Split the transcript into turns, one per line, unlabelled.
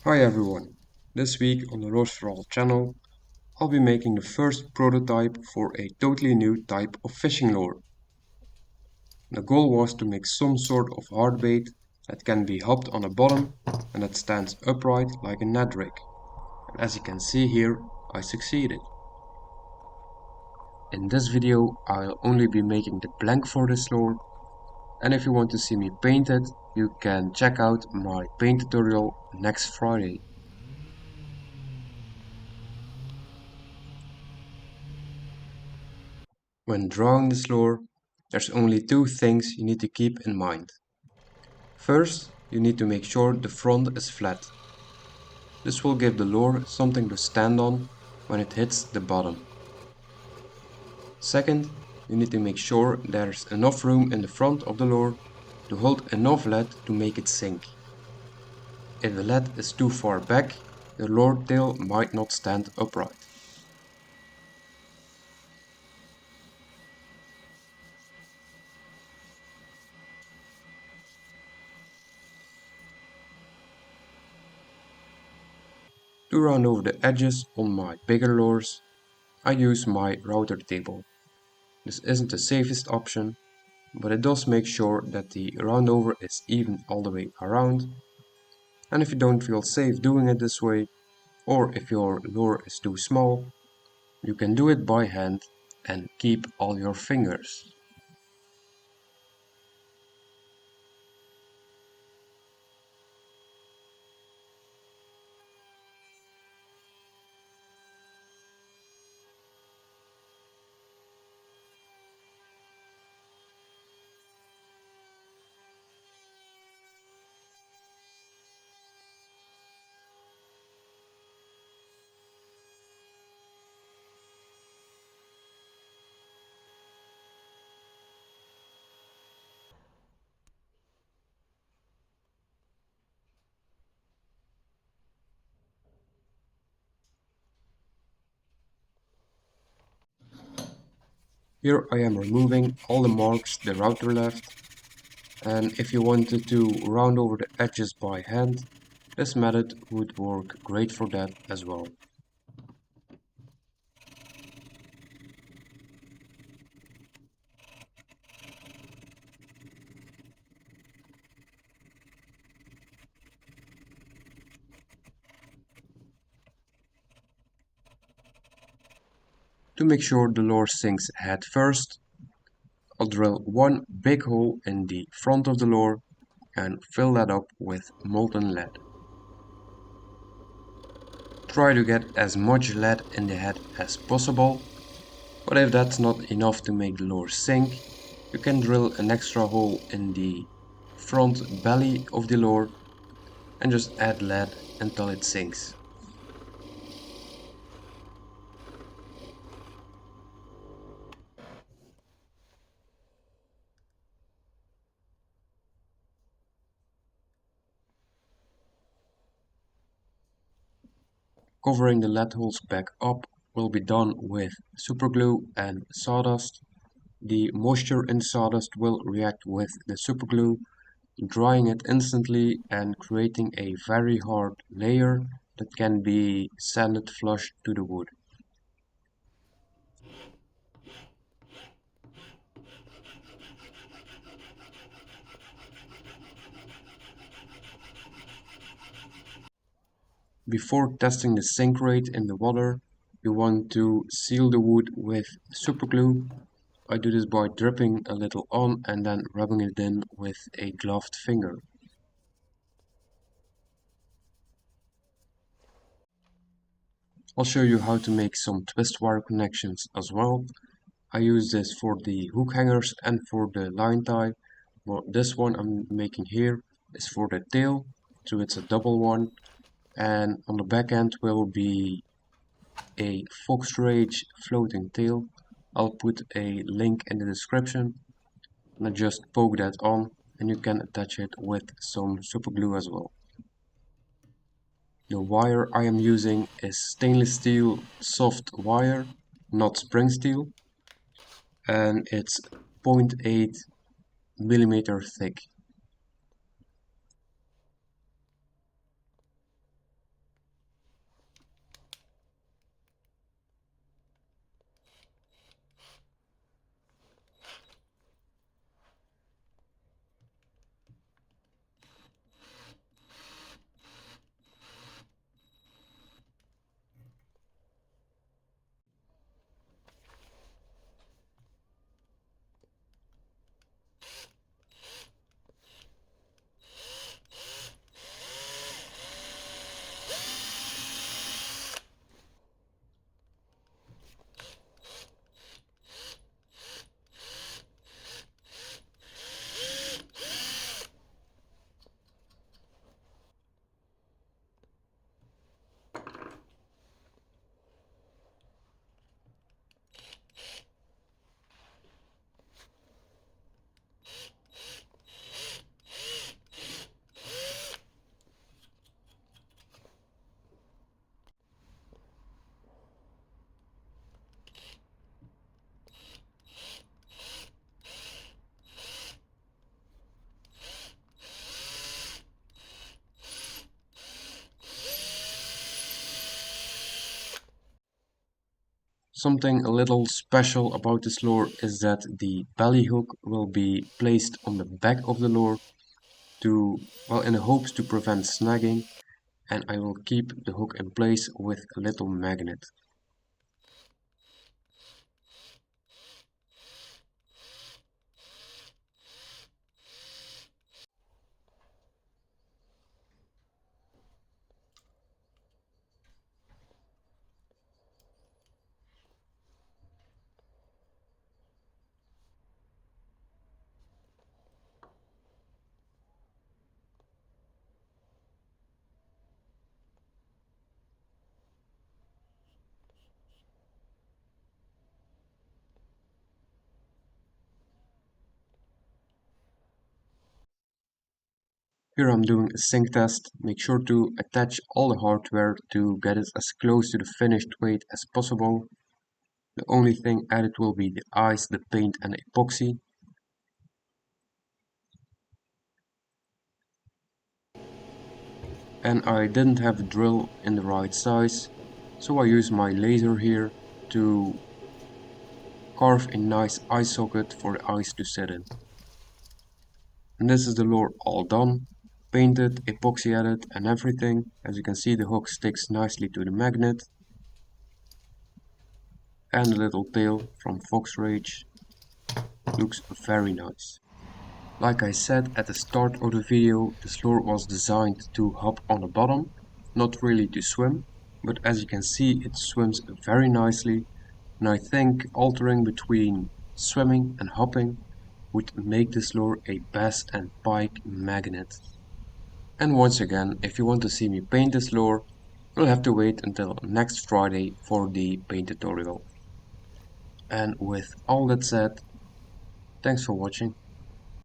Hi everyone, this week on the Roast for All channel, I'll be making the first prototype for a totally new type of fishing lure. The goal was to make some sort of hardbait that can be hopped on a bottom and that stands upright like a Ned rig. And as you can see here, I succeeded. In this video, I'll only be making the blank for this lure, and if you want to see me paint it, you can check out my paint tutorial next Friday. When drawing this lure, there's only two things you need to keep in mind. First, you need to make sure the front is flat. This will give the lure something to stand on when it hits the bottom. Second, you need to make sure there's enough room in the front of the lure to hold enough lead to make it sink. If the lead is too far back, the lure tail might not stand upright. To round over the edges on my bigger lures, I use my router table. This isn't the safest option, but it does make sure that the roundover is even all the way around. And if you don't feel safe doing it this way, or if your lure is too small, you can do it by hand and keep all your fingers. Here I am removing all the marks the router left, and if you wanted to round over the edges by hand, this method would work great for that as well. To make sure the lure sinks head first, I'll drill one big hole in the front of the lure and fill that up with molten lead. Try to get as much lead in the head as possible, but if that's not enough to make the lure sink, you can drill an extra hole in the front belly of the lure and just add lead until it sinks. Covering the lead holes back up will be done with superglue and sawdust. The moisture in sawdust will react with the superglue, drying it instantly and creating a very hard layer that can be sanded flush to the wood. Before testing the sink rate in the water, you want to seal the wood with superglue. I do this by dripping a little on and then rubbing it in with a gloved finger. I'll show you how to make some twist wire connections as well. I use this for the hook hangers and for the line tie. Well, this one I'm making here is for the tail, so it's a double one. And on the back end will be a Fox Rage floating tail. I'll put a link in the description and I just poke that on and you can attach it with some super glue as well. The wire I am using is stainless steel soft wire, not spring steel, and it's 0.8 millimeter thick. Something a little special about this lure is that the belly hook will be placed on the back of the lure to, well, in the hopes to prevent snagging, and I will keep the hook in place with a little magnet. Here I'm doing a sync test. Make sure to attach all the hardware to get it as close to the finished weight as possible. The only thing added will be the eyes, the paint and the epoxy. And I didn't have the drill in the right size, so I used my laser here to carve a nice eye socket for the eyes to sit in. And this is the lure all done, painted, epoxy added and everything. As you can see, the hook sticks nicely to the magnet, and the little tail from Fox Rage looks very nice. Like I said at the start of the video, this lure was designed to hop on the bottom, not really to swim, but as you can see it swims very nicely, and I think altering between swimming and hopping would make this lure a bass and pike magnet. And once again, if you want to see me paint this lure, you'll have to wait until next Friday for the paint tutorial. And with all that said, thanks for watching.